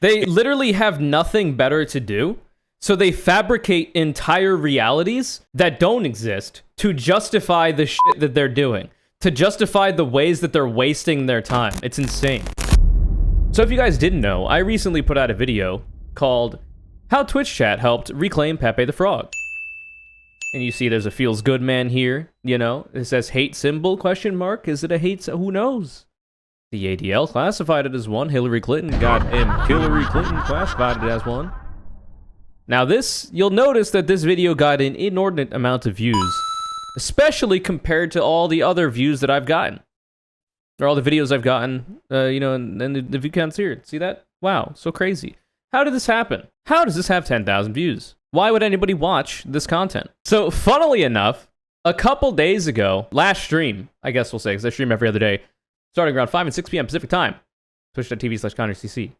They literally have nothing better to do, so they fabricate entire realities that don't exist to justify the shit that they're doing, to justify the ways that they're wasting their time. It's insane. So if you guys didn't know, I recently put out a video called How Twitch Chat Helped Reclaim Pepe the Frog. And you see there's a feels good man here, you know, it says hate symbol, question mark. Is it a hate, who knows? The ADL classified it as one. Hillary Clinton classified it as one. Now this, you'll notice that this video got an inordinate amount of views, especially compared to all the other views that I've gotten. Or all the videos I've gotten, you know, and the view counts here. See that? Wow, so crazy. How did this happen? How does this have 10,000 views? Why would anybody watch this content? So, funnily enough, a couple days ago, last stream, I guess we'll say, because I stream every other day, starting around 5 and 6 p.m. Pacific time, twitch.tv/ConyerCC.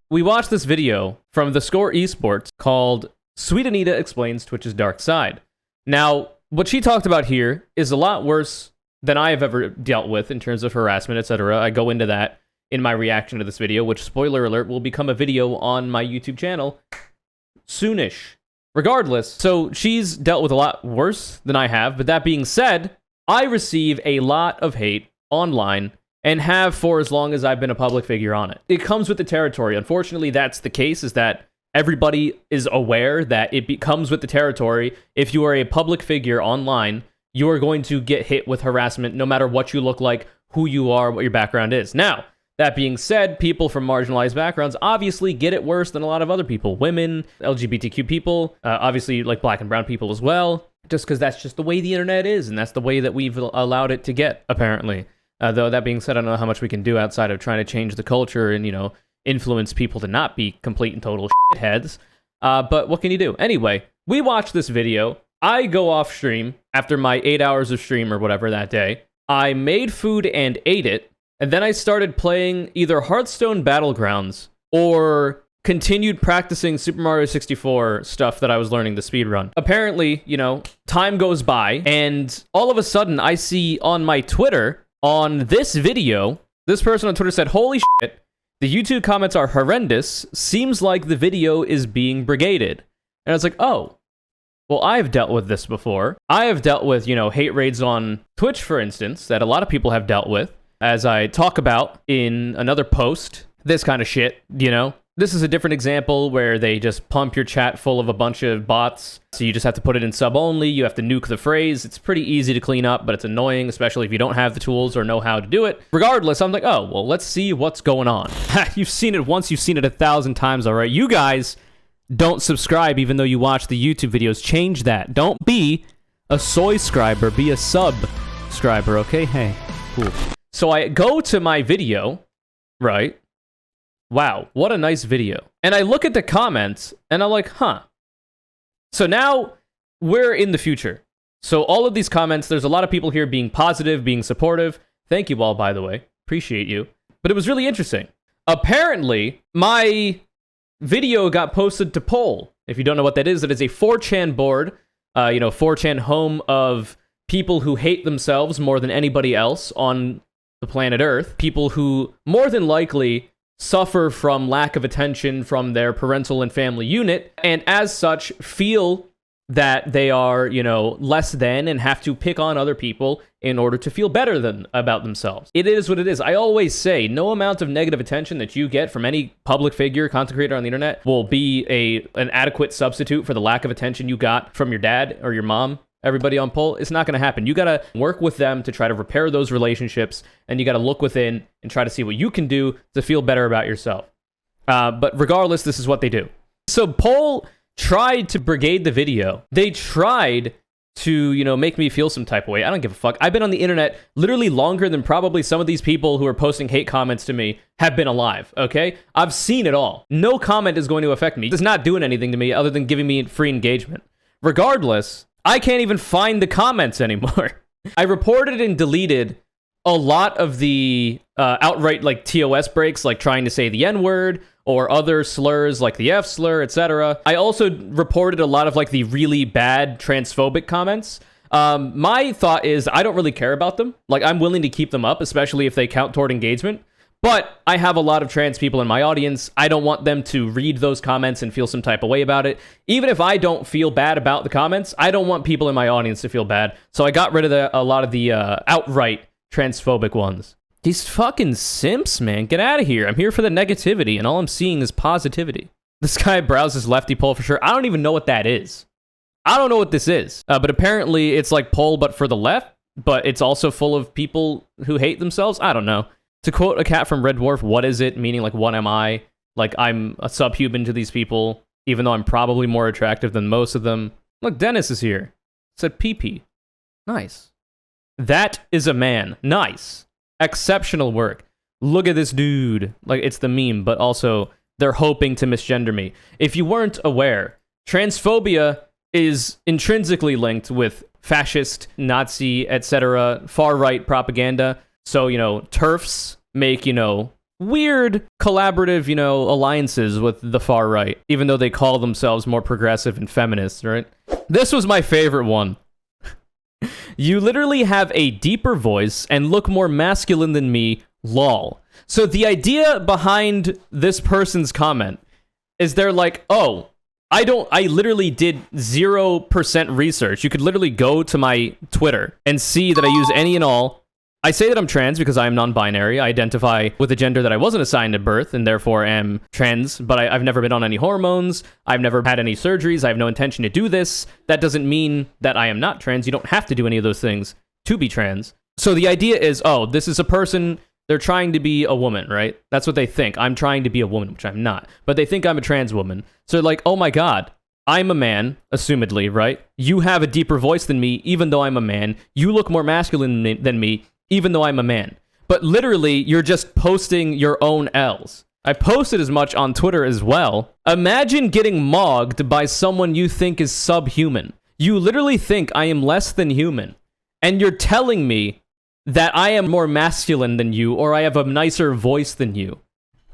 We watched this video from The Score Esports called Sweet Anita Explains Twitch's Dark Side. Now, what she talked about here is a lot worse than I have ever dealt with in terms of harassment, etc. I go into that in my reaction to this video, which, spoiler alert, will become a video on my YouTube channel soonish. Regardless, so she's dealt with a lot worse than I have, but that being said, I receive a lot of hate online and have for as long as I've been a public figure on it. It comes with the territory. Unfortunately, that's the case, is that everybody is aware that it comes with the territory. If you are a public figure online, you are going to get hit with harassment no matter what you look like, who you are, what your background is. Now, that being said, people from marginalized backgrounds obviously get it worse than a lot of other people. Women, LGBTQ people, obviously like black and brown people as well, just because that's just the way the internet is, and that's the way that we've allowed it to get, apparently. Though that being said, I don't know how much we can do outside of trying to change the culture and, you know, influence people to not be complete and total shitheads. But what can you do? Anyway, we watched this video. I go off stream after my 8 hours of stream or whatever that day. I made food and ate it. And then I started playing either Hearthstone Battlegrounds or continued practicing Super Mario 64 stuff that I was learning the speedrun. Apparently, you know, time goes by, and all of a sudden I see on my Twitter, on this video, this person on Twitter said, "Holy shit, the YouTube comments are horrendous. Seems like the video is being brigaded." And I was like, oh, well, I've dealt with this before. I have dealt with, you know, hate raids on Twitch, for instance, that a lot of people have dealt with. As I talk about in another post, this kind of shit, you know? This is a different example where they just pump your chat full of a bunch of bots, so you just have to put it in sub only, you have to nuke the phrase. It's pretty easy to clean up, but it's annoying, especially if you don't have the tools or know how to do it. Regardless, I'm like, oh, well, let's see what's going on. You've seen it once, you've seen it 1,000 times, all right? You guys don't subscribe even though you watch the YouTube videos. Change that. Don't be a soy-scriber, be a sub-scriber, okay? Hey, cool. So I go to my video, right? Wow, what a nice video. And I look at the comments, and I'm like, huh. So now, we're in the future. So all of these comments, there's a lot of people here being positive, being supportive. Thank you all, by the way. Appreciate you. But it was really interesting. Apparently, my video got posted to poll. If you don't know what that is, it is a 4chan board. You know, 4chan, home of people who hate themselves more than anybody else on the planet Earth. People who more than likely suffer from lack of attention from their parental and family unit, and as such feel that they are, you know, less than and have to pick on other people in order to feel better than about themselves. It is what it is. I always say no amount of negative attention that you get from any public figure, content creator on the internet will be an adequate substitute for the lack of attention you got from your dad or your mom. Everybody on poll, it's not going to happen. You got to work with them to try to repair those relationships, and you got to look within and try to see what you can do to feel better about yourself. But regardless, this is what they do. So poll tried to brigade the video. They tried to, you know, make me feel some type of way. I don't give a fuck. I've been on the internet literally longer than probably some of these people who are posting hate comments to me have been alive, okay? I've seen it all. No comment is going to affect me. It's not doing anything to me other than giving me free engagement. Regardless, I can't even find the comments anymore. I reported and deleted a lot of the outright like TOS breaks, like trying to say the N-word or other slurs like the F slur, etc. I also reported a lot of like the really bad transphobic comments. My thought is I don't really care about them. Like, I'm willing to keep them up, especially if they count toward engagement. But I have a lot of trans people in my audience. I don't want them to read those comments and feel some type of way about it. Even if I don't feel bad about the comments, I don't want people in my audience to feel bad. So I got rid of a lot of the outright transphobic ones. These fucking simps, man. Get out of here. I'm here for the negativity, and all I'm seeing is positivity. This guy browses lefty poll for sure. I don't even know what that is. I don't know what this is. But apparently it's like poll, but for the left. But it's also full of people who hate themselves. I don't know. To quote a cat from Red Dwarf, what is it? Meaning, like, what am I? Like, I'm a subhuman to these people, even though I'm probably more attractive than most of them. Look, Dennis is here. Said pee-pee. Nice. That is a man. Nice. Exceptional work. Look at this dude. Like, it's the meme, but also they're hoping to misgender me. If you weren't aware, transphobia is intrinsically linked with fascist, Nazi, etc., far-right propaganda. So, TERFs make, weird collaborative, alliances with the far right, even though they call themselves more progressive and feminists, right? This was my favorite one. You literally have a deeper voice and look more masculine than me, lol. So the idea behind this person's comment is they're like, oh, I literally did 0% research. You could literally go to my Twitter and see that I use any and all. I say that I'm trans because I am non-binary. I identify with a gender that I wasn't assigned at birth and therefore am trans, but I've never been on any hormones. I've never had any surgeries. I have no intention to do this. That doesn't mean that I am not trans. You don't have to do any of those things to be trans. So the idea is, oh, this is a person, they're trying to be a woman, right? That's what they think. I'm trying to be a woman, which I'm not. But they think I'm a trans woman. So they're like, oh my God, I'm a man, assumedly, right? You have a deeper voice than me, even though I'm a man. You look more masculine than me, even though I'm a man. But literally, you're just posting your own L's. I posted as much on Twitter as well. Imagine getting mogged by someone you think is subhuman. You literally think I am less than human. And you're telling me that I am more masculine than you, or I have a nicer voice than you.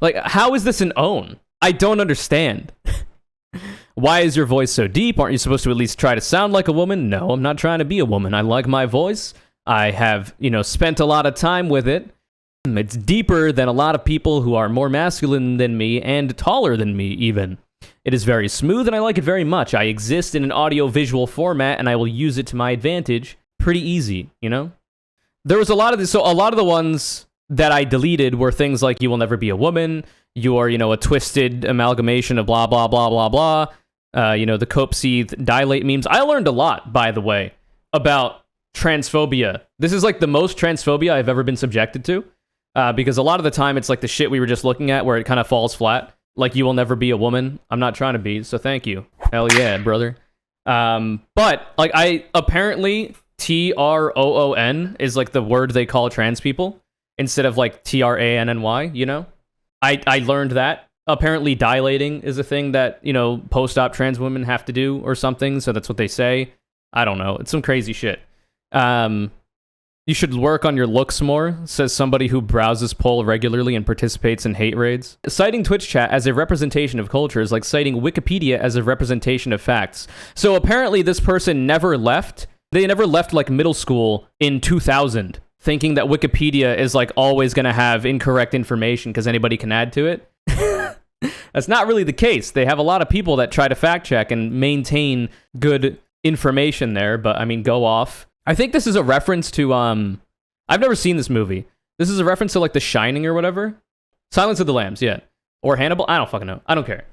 Like, how is this an own? I don't understand. Why is your voice so deep? Aren't you supposed to at least try to sound like a woman? No, I'm not trying to be a woman. I like my voice. I have, spent a lot of time with it. It's deeper than a lot of people who are more masculine than me and taller than me, even. It is very smooth, and I like it very much. I exist in an audio-visual format, and I will use it to my advantage. Pretty easy, There was a lot of this, so a lot of the ones that I deleted were things like, you will never be a woman, you are, a twisted amalgamation of blah, blah, blah, blah, blah, the cope-seethe dilate memes. I learned a lot, by the way, about transphobia. This is like the most transphobia I've ever been subjected to, because a lot of the time it's like the shit we were just looking at where it kind of falls flat. Like, you will never be a woman. I'm not trying to be, so thank you. Hell yeah, brother. But like, I apparently TROON is like the word they call trans people instead of like TRANNY. I learned that. Apparently dilating is a thing that, post-op trans women have to do or something, so that's what they say. I don't know. It's some crazy shit. You should work on your looks more, says somebody who browses poll regularly and participates in hate raids. Citing Twitch chat as a representation of culture is like citing Wikipedia as a representation of facts. So apparently this person never left. They never left like middle school in 2000, thinking that Wikipedia is like always going to have incorrect information because anybody can add to it. That's not really the case. They have a lot of people that try to fact check and maintain good information there, but I mean, go off. I think this is a reference to, I've never seen this movie. This is a reference to like The Shining or whatever. Silence of the Lambs, yeah. Or Hannibal, I don't fucking know. I don't care.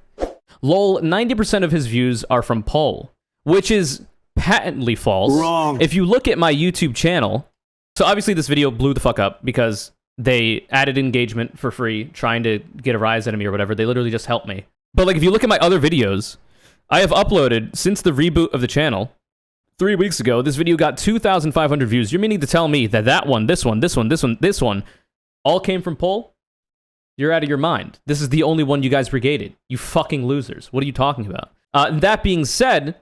Lol, 90% of his views are from poll, which is patently false. Wrong. If you look at my YouTube channel, so obviously this video blew the fuck up because they added engagement for free, trying to get a rise out of me or whatever. They literally just helped me. But like, if you look at my other videos, I have uploaded, since the reboot of the channel, 3 weeks ago, this video got 2,500 views. You're meaning to tell me that that one, this one, this one, this one, this one, all came from poll? You're out of your mind. This is the only one you guys brigaded. You fucking losers. What are you talking about? That being said,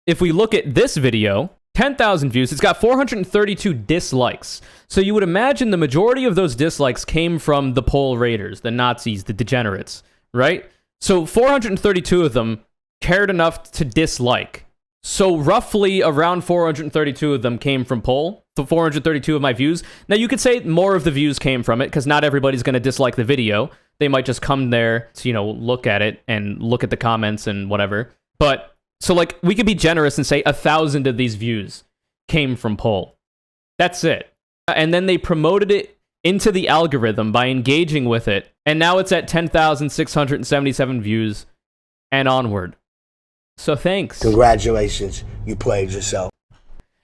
if we look at this video, 10,000 views, it's got 432 dislikes. So you would imagine the majority of those dislikes came from the poll raiders, the Nazis, the degenerates, right? So 432 of them cared enough to dislike. So roughly around 432 of them came from poll. The 432 of my views. Now you could say more of the views came from it because not everybody's going to dislike the video. They might just come there to, look at it and look at the comments and whatever. But so like we could be generous and say 1,000 of these views came from poll. That's it. And then they promoted it into the algorithm by engaging with it. And now it's at 10,677 views and onward. So thanks. Congratulations, you played yourself.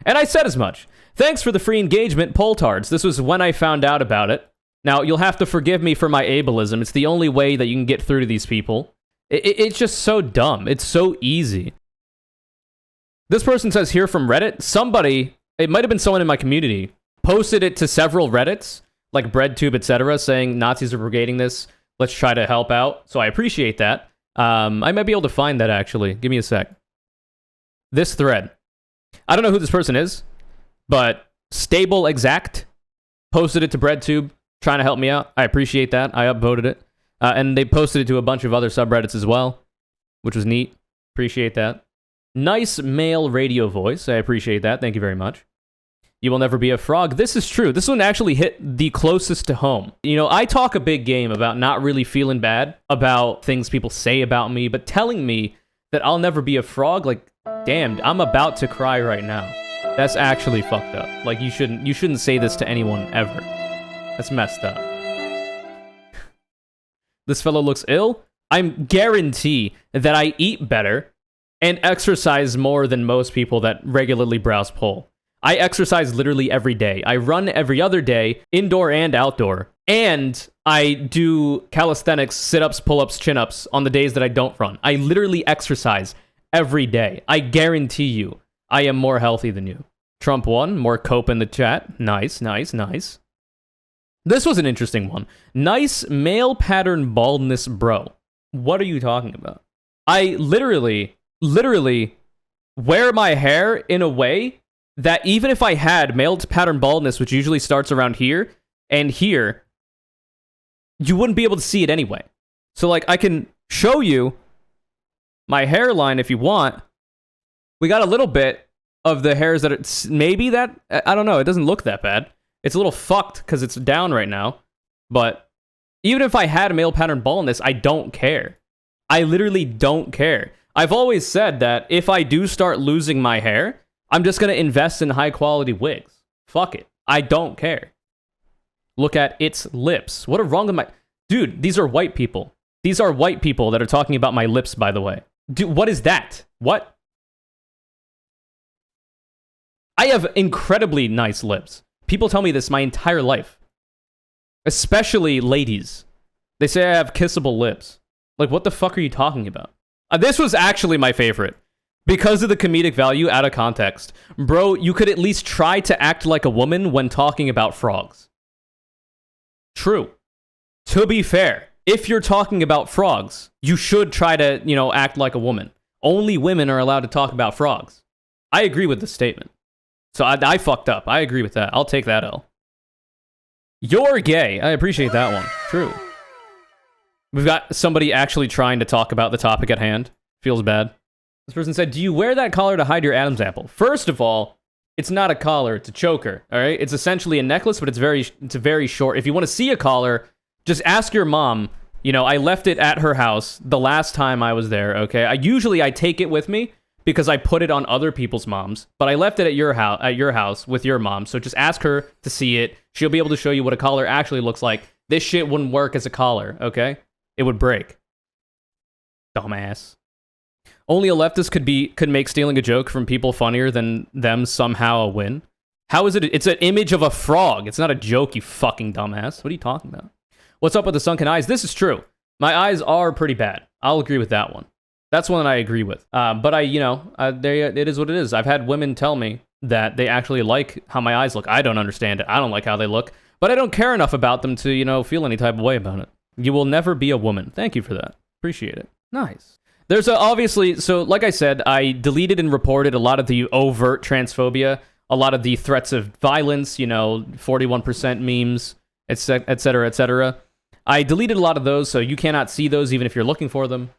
And I said as much. Thanks for the free engagement, Poltards. This was when I found out about it. Now, you'll have to forgive me for my ableism. It's the only way that you can get through to these people. It's just so dumb. It's so easy. This person says here from Reddit, somebody, it might have been someone in my community, posted it to several Reddits, like BreadTube, etc., saying Nazis are brigading this. Let's try to help out. So I appreciate that. I might be able to find that, actually. Give me a sec. This thread. I don't know who this person is, but Stable Exact posted it to BreadTube, trying to help me out. I appreciate that. I upvoted it. And they posted it to a bunch of other subreddits as well, which was neat. Appreciate that. Nice male radio voice. I appreciate that. Thank you very much. You will never be a frog. This is true. This one actually hit the closest to home. I talk a big game about not really feeling bad about things people say about me, but telling me that I'll never be a frog, like, damn, I'm about to cry right now. That's actually fucked up. Like, you shouldn't say this to anyone ever. That's messed up. This fellow looks ill. I'm guarantee that I eat better and exercise more than most people that regularly browse poll. I exercise literally every day. I run every other day, indoor and outdoor. And I do calisthenics, sit-ups, pull-ups, chin-ups on the days that I don't run. I literally exercise every day. I guarantee you, I am more healthy than you. Trump won. More cope in the chat. Nice, nice, nice. This was an interesting one. Nice male pattern baldness, bro. What are you talking about? I literally wear my hair in a way that even if I had male pattern baldness, which usually starts around here and here, you wouldn't be able to see it anyway. So, like, I can show you my hairline if you want. We got a little bit of the hairs that it's maybe that, I don't know, it doesn't look that bad. It's a little fucked because it's down right now. But even if I had male pattern baldness, I don't care. I literally don't care. I've always said that if I do start losing my hair, I'm just going to invest in high-quality wigs. Fuck it. I don't care. Look at its lips. What are wrong with my... Dude, these are white people. These are white people that are talking about my lips, by the way. Dude, what is that? What? I have incredibly nice lips. People tell me this my entire life. Especially ladies. They say I have kissable lips. Like, what the fuck are you talking about? This was actually my favorite. Because of the comedic value out of context. Bro, you could at least try to act like a woman when talking about frogs. True. To be fair, if you're talking about frogs, you should try to, act like a woman. Only women are allowed to talk about frogs. I agree with this statement. So I fucked up. I agree with that. I'll take that L. You're gay. I appreciate that one. True. We've got somebody actually trying to talk about the topic at hand. Feels bad. This person said, do you wear that collar to hide your Adam's apple? First of all, it's not a collar, it's a choker, all right? It's essentially a necklace, but it's very short. If you want to see a collar, just ask your mom. I left it at her house the last time I was there, okay? I take it with me because I put it on other people's moms, but I left it at your house with your mom, so just ask her to see it. She'll be able to show you what a collar actually looks like. This shit wouldn't work as a collar, okay? It would break. Dumbass. Only a leftist could make stealing a joke from people funnier than them somehow a win. How is it? It's an image of a frog. It's not a joke, you fucking dumbass. What are you talking about? What's up with the sunken eyes? This is true. My eyes are pretty bad. I'll agree with that one. That's one that I agree with. But it is what it is. I've had women tell me that they actually like how my eyes look. I don't understand it. I don't like how they look. But I don't care enough about them to, feel any type of way about it. You will never be a woman. Thank you for that. Appreciate it. Nice. There's obviously, so like I said, I deleted and reported a lot of the overt transphobia, a lot of the threats of violence, 41% memes, etc., etc. I deleted a lot of those, so you cannot see those even if you're looking for them.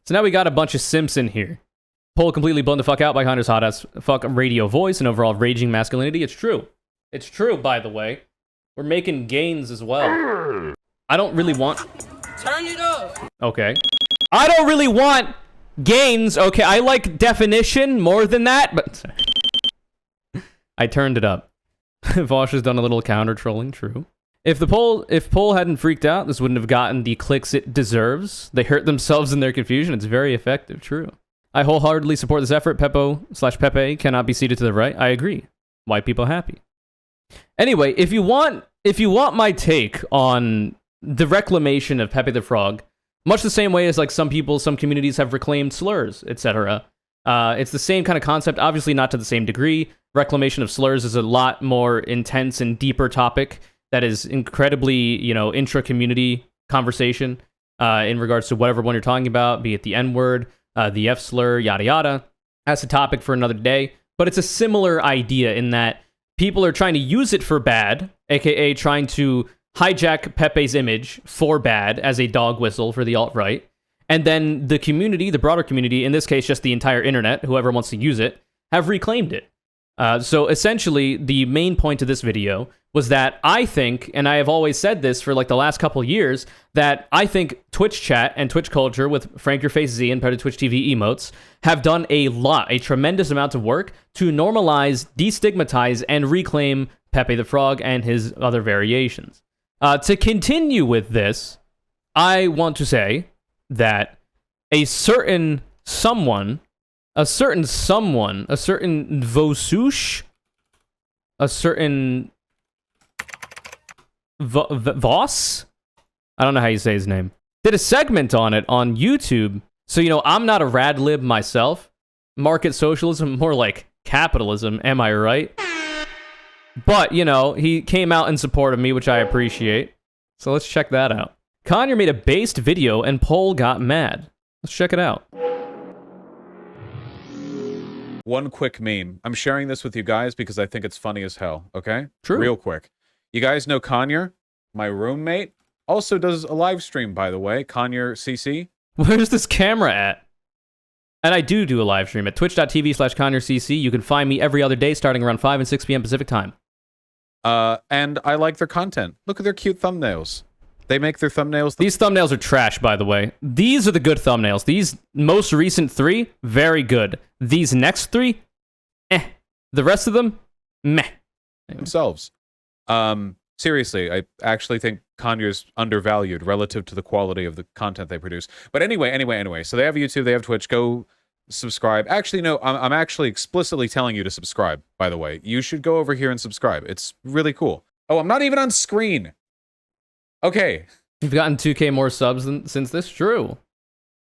So now we got a bunch of simps in here. Poll completely blown the fuck out by Connor's hot ass fuck radio voice and overall raging masculinity. It's true. It's true, by the way. We're making gains as well. I don't really want... Turn it up! Okay. I don't really want gains. Okay, I like definition more than that, but... I turned it up. Vosh has done a little counter-trolling, true. If poll hadn't freaked out, this wouldn't have gotten the clicks it deserves. They hurt themselves in their confusion. It's very effective, true. I wholeheartedly support this effort. Pepe cannot be seated to the right. I agree. White people happy. Anyway, if you want my take on the reclamation of Pepe the Frog, much the same way as like some communities have reclaimed slurs, etc. It's the same kind of concept, obviously not to the same degree. Reclamation of slurs is a lot more intense and deeper topic that is incredibly, intra-community conversation in regards to whatever one you're talking about, be it the N-word, the F slur, yada yada. That's a topic for another day, but it's a similar idea in that people are trying to use it for bad, aka trying to hijack Pepe's image for bad as a dog whistle for the alt-right, and then the community, the broader community, in this case just the entire internet, whoever wants to use it, have reclaimed it. So essentially, the main point of this video was that I think, and I have always said this for like the last couple years, that I think Twitch chat and Twitch culture with Frank Your Face Z and Predator Twitch TV emotes have done a tremendous amount of work to normalize, destigmatize, and reclaim Pepe the Frog and his other variations. To continue with this, I want to say that a certain Vaush, a certain Vosh, I don't know how you say his name, did a segment on it on YouTube. So, I'm not a rad lib myself. Market socialism, more like capitalism, am I right? But, he came out in support of me, which I appreciate. So let's check that out. Conyers made a based video and Poll got mad. Let's check it out. One quick meme. I'm sharing this with you guys because I think it's funny as hell, okay? True. Real quick. You guys know Conyers? My roommate also does a live stream, by the way. Conyers CC. Where's this camera at? And I do a live stream at twitch.tv/ConyerCC. You can find me every other day starting around 5 and 6 p.m. Pacific time. And I like their content. Look at their cute thumbnails. They make their thumbnails... These thumbnails are trash, by the way. These are the good thumbnails. These most recent 3, very good. These next 3, The rest of them, meh. Anyway. Themselves. Seriously, I actually think Conyers undervalued relative to the quality of the content they produce. But anyway. So they have YouTube, they have Twitch. Go subscribe. Actually, no, I'm actually explicitly telling you to subscribe, by the way. You should go over here and subscribe. It's really cool. Oh, I'm not even on screen. Okay. You've gotten 2K more subs since this? True.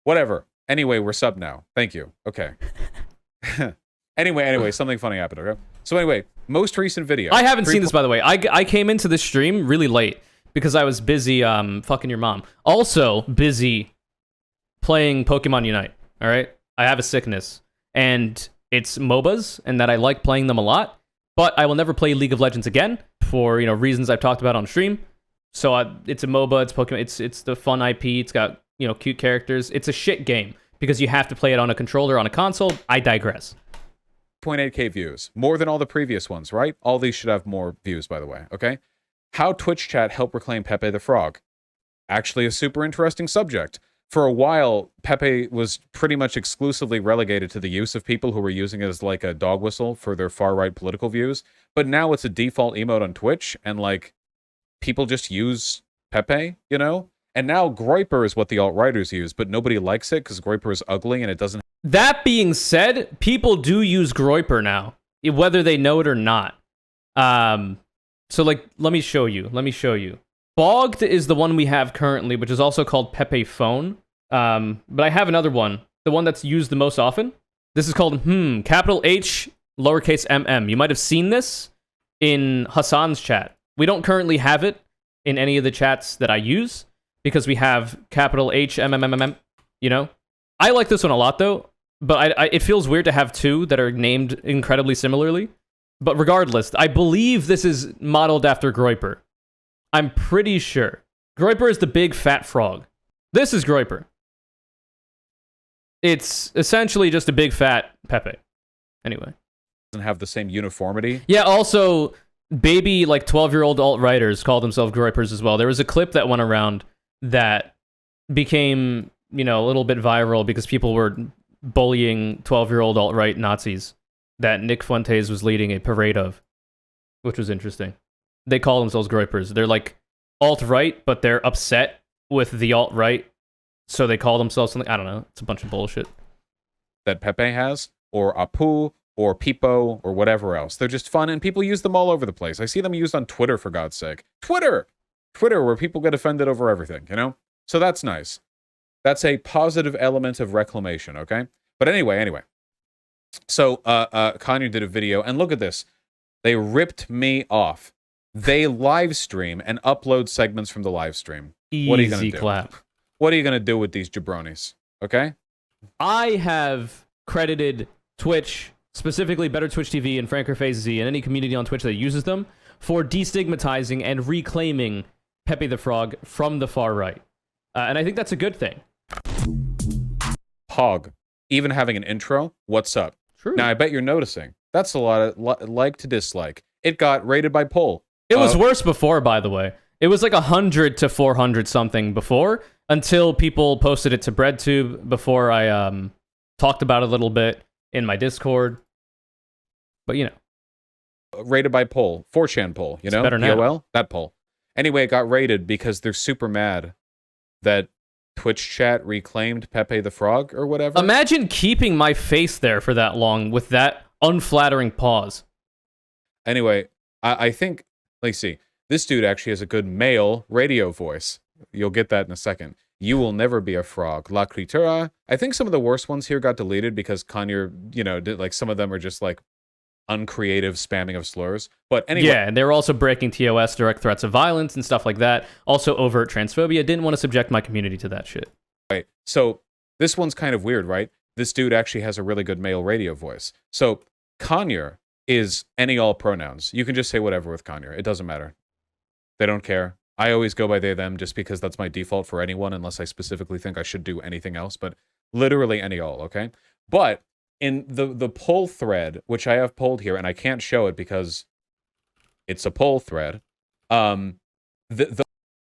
Whatever. Anyway, we're sub now. Thank you. Okay. Anyway, something funny happened, okay? So anyway, most recent video. I haven't seen this, by the way. I came into this stream really late because I was busy fucking your mom. Also busy playing Pokemon Unite, all right? I have a sickness, and it's MOBAs, and that I like playing them a lot, but I will never play League of Legends again for, reasons I've talked about on stream. So it's a MOBA, it's Pokemon, it's the fun IP, it's got, cute characters. It's a shit game because you have to play it on a controller, on a console. I digress. 0.8K views, more than all the previous ones, right? All these should have more views, by the way, okay? How Twitch chat helped reclaim Pepe the Frog. Actually a super interesting subject. For a while, Pepe was pretty much exclusively relegated to the use of people who were using it as like a dog whistle for their far-right political views, but now it's a default emote on Twitch, and like, people just use Pepe, And now Groiper is what the alt-righters use, but nobody likes it because Groiper is ugly and it doesn't... That being said, people do use Groiper now, whether they know it or not. So, let me show you. Bogged is the one we have currently, which is also called Pepe Phone. But I have another one, the one that's used the most often. This is called, capital H, lowercase mm. You might have seen this in Hassan's chat. We don't currently have it in any of the chats that I use, because we have capital H, M. I like this one a lot, though, but it feels weird to have two that are named incredibly similarly. But regardless, I believe this is modeled after Groiper. I'm pretty sure. Groiper is the big fat frog. This is Groiper. It's essentially just a big fat Pepe. Anyway. Doesn't have the same uniformity. Yeah, also, baby, like, 12-year-old alt-writers call themselves groypers as well. There was a clip that went around that became, you know, a little bit viral because people were bullying 12-year-old alt-right Nazis that Nick Fuentes was leading a parade of, which was interesting. They call themselves groypers. They're like alt-right, but they're upset with the alt-right, so they call themselves something. I don't know. It's a bunch of bullshit. That Pepe has, or Apu, or Pipo, or whatever else. They're just fun, and people use them all over the place. I see them used on Twitter, for God's sake. Twitter, where people get offended over everything, you know? So that's nice. That's a positive element of reclamation, okay? But anyway. So, Kanye did a video, and look at this. They ripped me off. They live stream and upload segments from the live stream. What are you gonna do? Clap. What are you gonna do with these jabronis? Okay? I have credited Twitch, specifically Better Twitch TV and Franker Phase Z, and any community on Twitch that uses them, for destigmatizing and reclaiming Pepe the Frog from the far right. And I think that's a good thing. Hog. Even having an intro, what's up? True. Now, I bet you're noticing. That's a lot of like to dislike. It got rated by poll. It was worse before, by the way. It was like 100 to 400 something before, until people posted it to BreadTube before I talked about it a little bit in my Discord. But, you know. Rated by poll. 4chan poll, you know? Better now. POL? That poll. Anyway, it got rated because they're super mad that Twitch chat reclaimed Pepe the Frog or whatever. Imagine keeping my face there for that long with that unflattering pause. Anyway, I think, let's see. This dude actually has a good male radio voice. You'll get that in a second. You will never be a frog. La Critura. I think some of the worst ones here got deleted because Conyers, you know, did, like, some of them are just like uncreative spamming of slurs. But anyway. Yeah, and they were also breaking TOS, direct threats of violence and stuff like that. Also overt transphobia. Didn't want to subject my community to that shit. Right. So this one's kind of weird, right? This dude actually has a really good male radio voice. So Conyers is any all pronouns. You can just say whatever with Conyers. It doesn't matter. They don't care. I always go by they, them, just because that's my default for anyone, unless I specifically think I should do anything else, but literally any all, okay? But in the poll thread, which I have polled here, and I can't show it because it's a poll thread,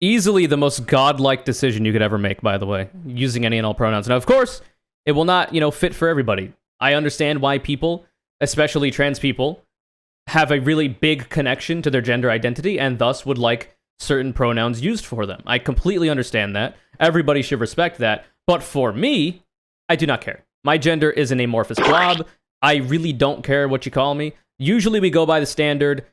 easily the most godlike decision you could ever make, by the way, using any and all pronouns. Now, of course, it will not, you know, fit for everybody. I understand why people, especially trans people, have a really big connection to their gender identity and thus would like certain pronouns used for them. I completely understand that. Everybody should respect that. But for me, I do not care. My gender is an amorphous blob. I really don't care what you call me. Usually we go by the standard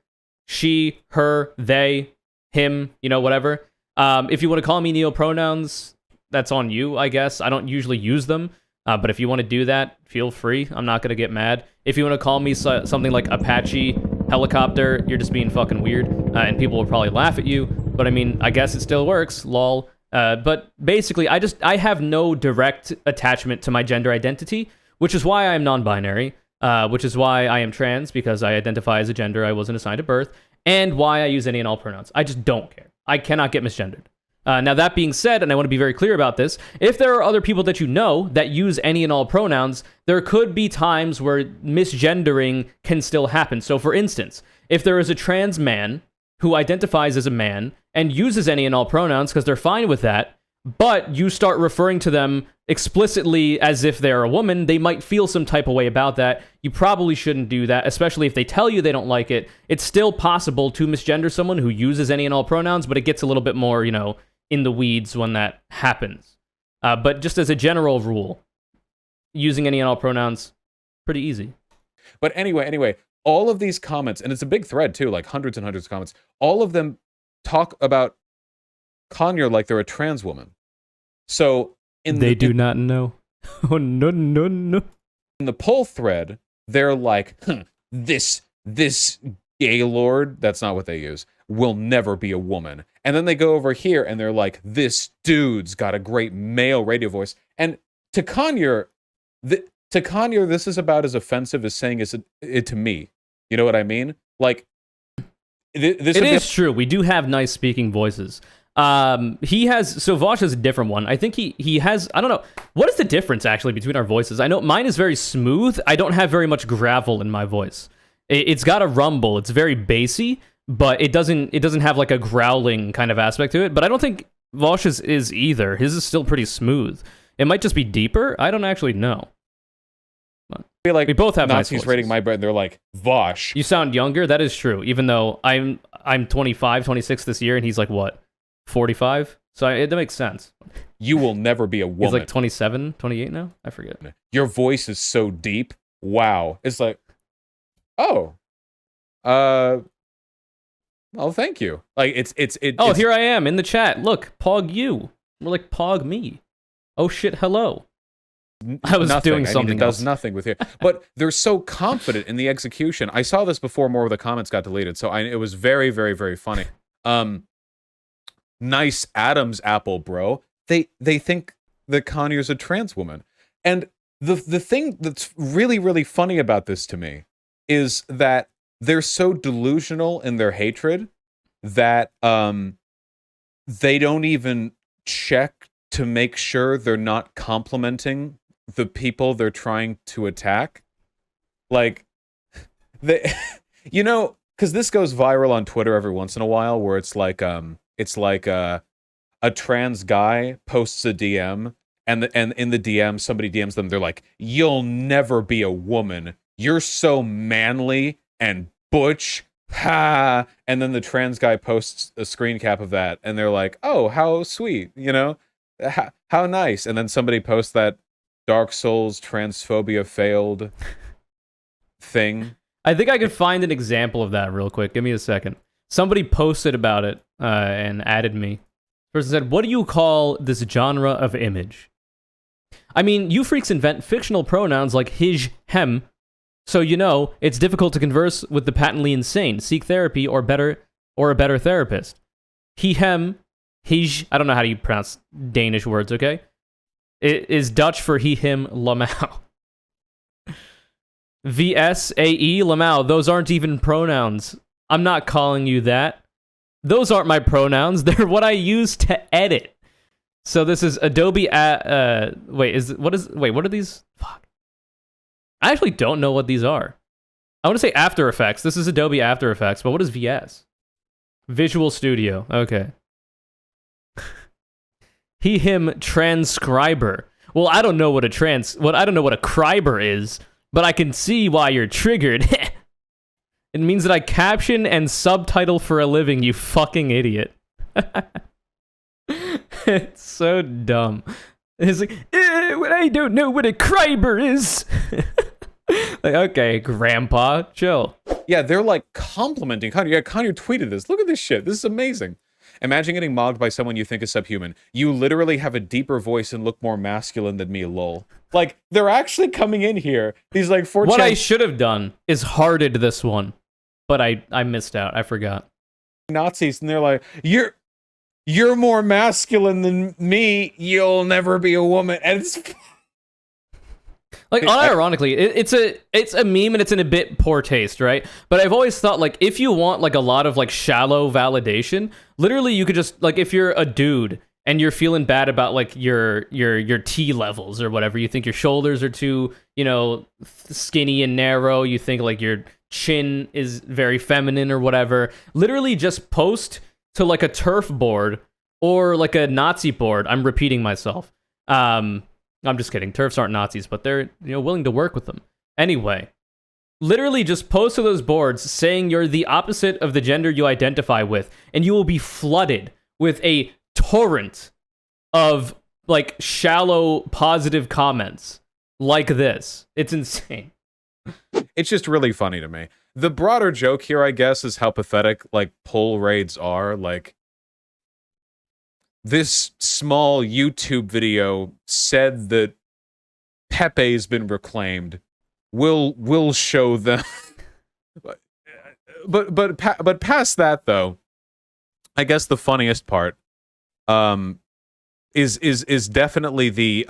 she, her, they, him, you know, whatever. If you want to call me neo-pronouns, that's on you, I guess. I don't usually use them. But if you want to do that, feel free. I'm not going to get mad. If you want to call me something like Apache, helicopter, you're just being fucking weird. And people will probably laugh at you. But I mean, I guess it still works. Lol. But basically, I have no direct attachment to my gender identity, which is why I am non-binary, which is why I am trans, because I identify as a gender I wasn't assigned at birth, and why I use any and all pronouns. I just don't care. I cannot get misgendered. Now, that being said, and I want to be very clear about this, if there are other people that you know that use any and all pronouns, there could be times where misgendering can still happen. So, for instance, if there is a trans man who identifies as a man and uses any and all pronouns because they're fine with that, but you start referring to them explicitly as if they're a woman, they might feel some type of way about that. You probably shouldn't do that, especially if they tell you they don't like it. It's still possible to misgender someone who uses any and all pronouns, but it gets a little bit more, you know, in the weeds when that happens. But just as a general rule, using any and all pronouns, pretty easy. But anyway, all of these comments, and it's a big thread too, like hundreds and hundreds of comments, all of them talk about Conyers like they're a trans woman. So they do not know. Oh, no. In the poll thread, they're like, this gaylord, that's not what they use, will never be a woman. And then they go over here and they're like, this dude's got a great male radio voice. And to Conyers, this is about as offensive as saying it to me. You know what I mean? Like, this it is true. We do have nice speaking voices. He has, so Vosh has a different one. I think he has, I don't know, what is the difference actually between our voices? I know mine is very smooth. I don't have very much gravel in my voice. It's got a rumble. It's very bassy, but it doesn't have like a growling kind of aspect to it. But I don't think Vosh's is either. His is still pretty smooth. It might just be deeper. I don't actually know. I feel like we both have Nazis nice rating my bread. They're like, Vosh. You sound younger. That is true. Even though I'm 25, 26 this year, and he's like what, 45? So it makes sense. You will never be a woman. He's like 27, 28 now. I forget. Your voice is so deep. Wow. It's like, oh, well, thank you. Like Oh, here I am in the chat. Look, Pog you. We're like Pog me. Oh shit, hello. I was doing something it does nothing with you. But they're so confident in the execution. I saw this before more of the comments got deleted, so it was very, very, very funny. Nice Adam's apple, bro. They think that Conyers a trans woman. And the thing that's really, really funny about this to me is that they're so delusional in their hatred that they don't even check to make sure they're not complimenting the people they're trying to attack. Like, they, you know, because this goes viral on Twitter every once in a while, where it's like a trans guy posts a DM, and in the DM somebody DMs them. They're like, "You'll never be a woman. You're so manly and butch." Ha! And then the trans guy posts a screen cap of that, and they're like, "Oh, how sweet, you know, how nice." And then somebody posts that Dark Souls transphobia failed thing. I think I could find an example of that real quick. Give me a second. Somebody posted about it and added me. Person said, "What do you call this genre of image?" I mean, you freaks invent fictional pronouns like his, hem, so you know it's difficult to converse with the patently insane. Seek therapy or a better therapist. He, hem, his. I don't know how you pronounce Danish words. Okay, it is Dutch for he, him, lamau. VSAE, lamau. Those aren't even pronouns. I'm not calling you that. Those aren't my pronouns. They're what I use to edit. So this is Adobe. What are these? Fuck. I actually don't know what these are. I want to say After Effects. This is Adobe After Effects, but what is VS? Visual Studio. Okay. He, him, transcriber. Well, I don't know what a criber is, but I can see why you're triggered. It means that I caption and subtitle for a living, you fucking idiot. It's so dumb. It's like, I don't know what a criber is. Like, okay, grandpa, chill. Yeah, they're like complimenting Connor. Yeah, Connor tweeted this. Look at this shit. This is amazing. Imagine getting mocked by someone you think is subhuman. You literally have a deeper voice and look more masculine than me, lol. Like, they're actually coming in here. These like 4chan... What I should have done is hearted this one. But I missed out. I forgot. Nazis, and they're like, you're more masculine than me. You'll never be a woman. And it's... Like, unironically, it's a meme and it's in a bit poor taste, right? But I've always thought, like, if you want, like, a lot of, like, shallow validation, literally you could just, like, if you're a dude and you're feeling bad about, like, your T levels or whatever, you think your shoulders are too, you know, skinny and narrow, you think, like, your chin is very feminine or whatever, literally just post to, like, a turf board or, like, a Nazi board. I'm repeating myself. I'm just kidding. TERFs aren't Nazis, but they're, you know, willing to work with them. Anyway, literally just post to those boards saying you're the opposite of the gender you identify with, and you will be flooded with a torrent of, like, shallow positive comments like this. It's insane. It's just really funny to me. The broader joke here, I guess, is how pathetic, like, pull raids are. Like, this small YouTube video said that Pepe's been reclaimed. We'll show them. but past that, though, I guess the funniest part is definitely the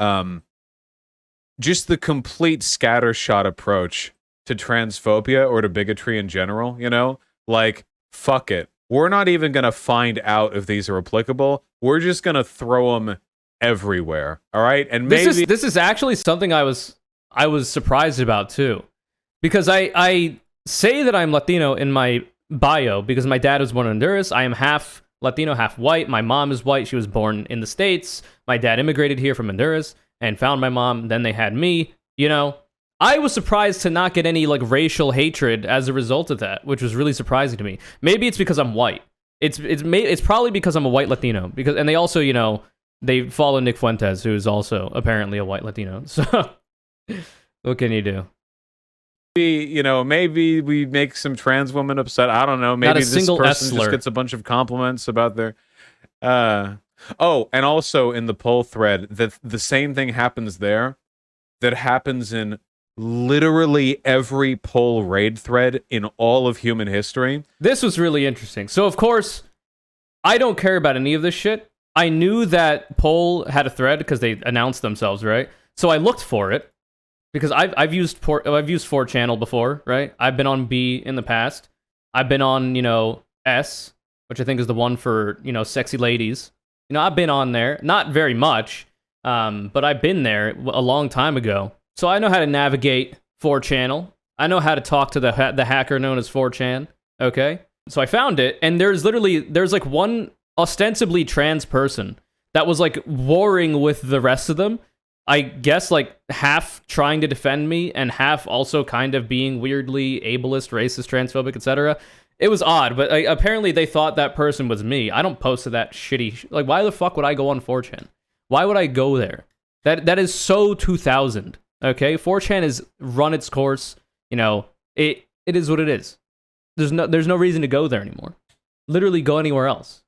just the complete scattershot approach to transphobia or to bigotry in general. You know, like, fuck it. we're not even going to find out if these are applicable. We're just going to throw them everywhere. All right? And maybe this is actually something I was surprised about too. Because I say that I'm Latino in my bio because my dad was born in Honduras. I am half Latino, half white. My mom is white. She was born in the States. My dad immigrated here from Honduras and found my mom. Then they had me, you know. I was surprised to not get any like racial hatred as a result of that, which was really surprising to me. Maybe it's because I'm white. It's probably because I'm a white Latino. And they also, you know, they follow Nick Fuentes, who is also apparently a white Latino. So what can you do? You know, maybe we make some trans women upset. I don't know. Maybe this person just gets a bunch of compliments about their. Oh, and also in the poll thread, the same thing happens there that happens in literally every poll raid thread in all of human history. This was really interesting. So, of course, I don't care about any of this shit. I knew that poll had a thread because they announced themselves, right? So I looked for it because I've used 4channel before, right? I've been on B in the past. I've been on, you know, S, which I think is the one for, you know, sexy ladies. You know, I've been on there, not very much, but I've been there a long time ago. So I know how to navigate 4channel. I know how to talk to the hacker known as 4chan, okay? So I found it, and there's like one ostensibly trans person that was like warring with the rest of them. I guess like half trying to defend me and half also kind of being weirdly ableist, racist, transphobic, etc. It was odd, but apparently they thought that person was me. I don't post to that shitty... Like, why the fuck would I go on 4chan? Why would I go there? That is so 2000. Okay, 4chan has run its course. You know, it is what it is. There's no reason to go there anymore. Literally go anywhere else.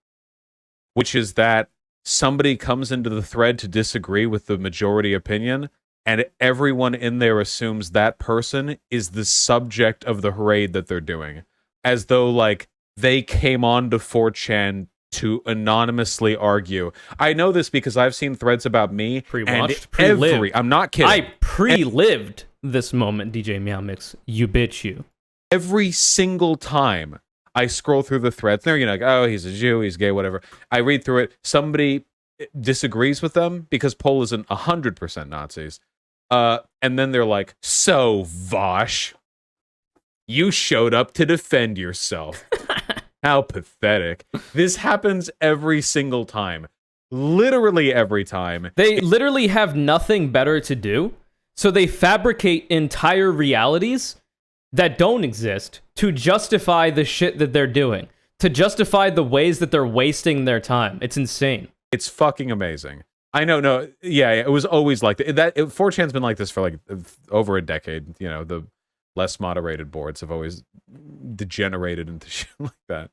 Which is that somebody comes into the thread to disagree with the majority opinion, and everyone in there assumes that person is the subject of the raid that they're doing. As though, like, they came on to 4chan to anonymously argue. I know this because I've seen threads about me. Pre-watched, pre-lived. I'm not kidding. I pre-lived this moment, DJ Meow Mix. You bitch you. Every single time I scroll through the threads, they're, you know, like, oh, he's a Jew, he's gay, whatever. I read through it. Somebody disagrees with them because Poll isn't 100% Nazis. And then they're like, so, Vosh, you showed up to defend yourself. How pathetic. This happens every single time. Literally every time. They literally have nothing better to do, so they fabricate entire realities that don't exist to justify the shit that they're doing, to justify the ways that they're wasting their time. It's insane. It's fucking amazing. I know, no, yeah, it was always like that. 4chan's been like this for like over a decade. You know, the less moderated boards have always degenerated into shit like that.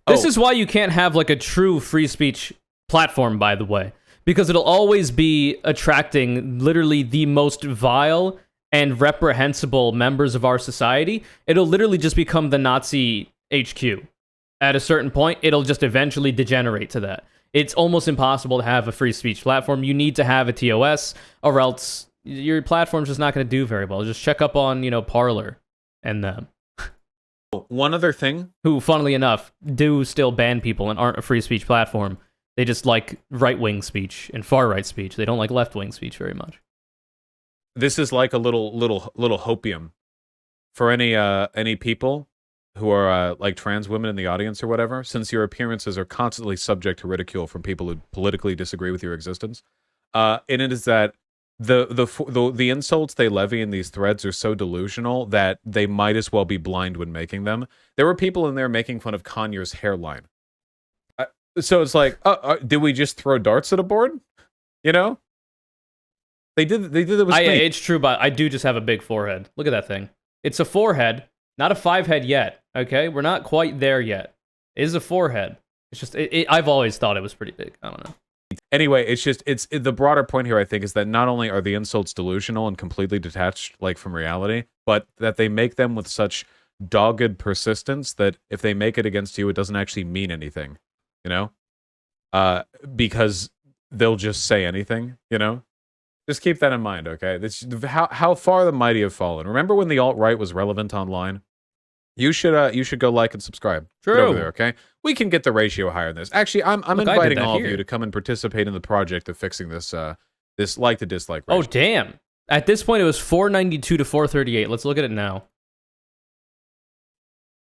This is why you can't have like a true free speech platform, by the way, because it'll always be attracting literally the most vile and reprehensible members of our society. It'll literally just become the Nazi HQ. At a certain point, it'll just eventually degenerate to that. It's almost impossible to have a free speech platform. You need to have a TOS, or else your platform's just not going to do very well. Just check up on, you know, Parler and them. One other thing. Who, funnily enough, do still ban people and aren't a free speech platform. They just like right-wing speech and far-right speech. They don't like left-wing speech very much. This is like a little hopium for any people who are like trans women in the audience or whatever, since your appearances are constantly subject to ridicule from people who politically disagree with your existence. And it is that the insults they levy in these threads are so delusional that they might as well be blind when making them. There were people in there making fun of Conyers' hairline. So it's like, did we just throw darts at a board? You know? They did it with me. It's true, but I do just have a big forehead. Look at that thing. It's a forehead, not a 5-head yet, okay? We're not quite there yet. It is a forehead. It's just, I've always thought it was pretty big. I don't know. Anyway, it's the broader point here, I think, is that not only are the insults delusional and completely detached, like, from reality, but that they make them with such dogged persistence that if they make it against you, it doesn't actually mean anything, you know? Because they'll just say anything, you know? Just keep that in mind, okay? This, how far the mighty have fallen. Remember when the alt-right was relevant online? You should go like and subscribe. True. Get over there, okay? We can get the ratio higher than this. Actually, I'm Look, inviting all of you to come and participate in the project of fixing this this like to dislike ratio. Oh damn! At this point, it was 492 to 438. Let's look at it now.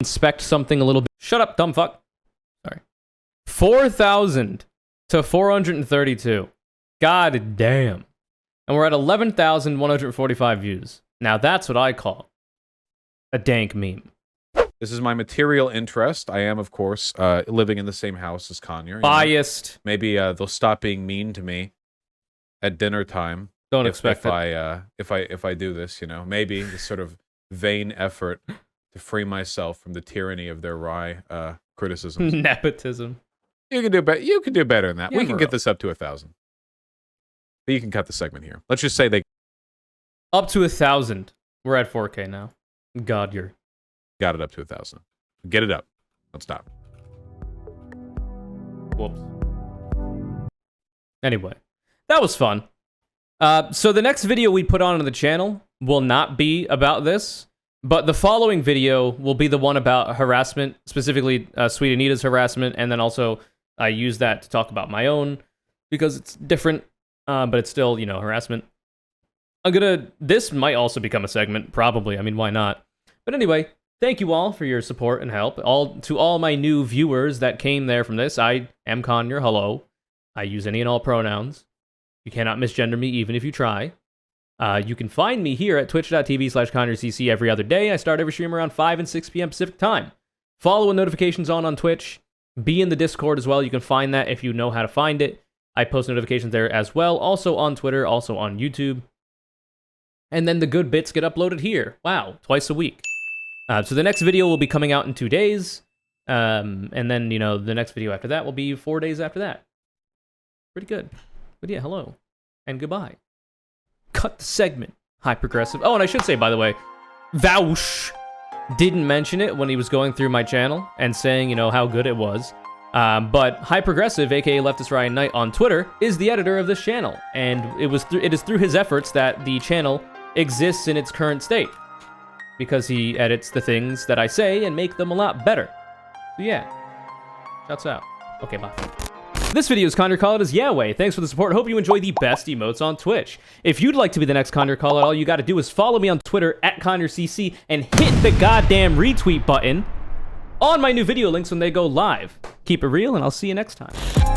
Inspect something a little bit. Shut up, dumb fuck. Sorry. 4,000 to 432. God damn. And we're at 11,145 views. Now that's what I call a dank meme. This is my material interest. I am, of course, living in the same house as Conyers. Biased. Maybe they'll stop being mean to me at dinner time. Don't expect it. If I do this, you know, maybe this sort of vain effort to free myself from the tyranny of their wry criticisms. Nepotism. You can do better. You can do better than that. Yeah, we can get this up to 1,000. But you can cut the segment here. Let's just say they Up to 1,000. We're at 4K now. God, you're... got it up to 1,000. Get it up. Don't stop. Whoops. Anyway, that was fun. So the next video we put on the channel will not be about this, but the following video will be the one about harassment, specifically Sweet Anita's harassment, and then also I use that to talk about my own, because it's different, but it's still, you know, harassment. This might also become a segment, probably. I mean, why not? But anyway, thank you all for your support and help. To all my new viewers that came there from this, I am Conor, hello. I use any and all pronouns. You cannot misgender me even if you try. You can find me here at twitch.tv/ConyerCC every other day. I start every stream around 5 and 6 p.m. Pacific time. Follow when notifications on Twitch. Be in the Discord as well. You can find that if you know how to find it. I post notifications there as well. Also on Twitter, also on YouTube. And then the good bits get uploaded here. Wow, twice a week. So the next video will be coming out in 2 days. And then, you know, the next video after that will be 4 days after that. Pretty good. But yeah, hello. And goodbye. Cut the segment. High progressive. Oh, and I should say, by the way, Vaush didn't mention it when he was going through my channel and saying, you know, how good it was. But High Progressive, aka Leftist Ryan Knight on Twitter, is the editor of this channel. And it is through his efforts that the channel exists in its current state. Because he edits the things that I say and make them a lot better. So yeah. Shouts out. Okay, bye. This video's Conor Call-Out is Yahweh. Thanks for the support. Hope you enjoy the best emotes on Twitch. If you'd like to be the next Conor Call-Out, all you gotta do is follow me on Twitter at ConyerCC and hit the goddamn retweet button on my new video links when they go live. Keep it real, and I'll see you next time.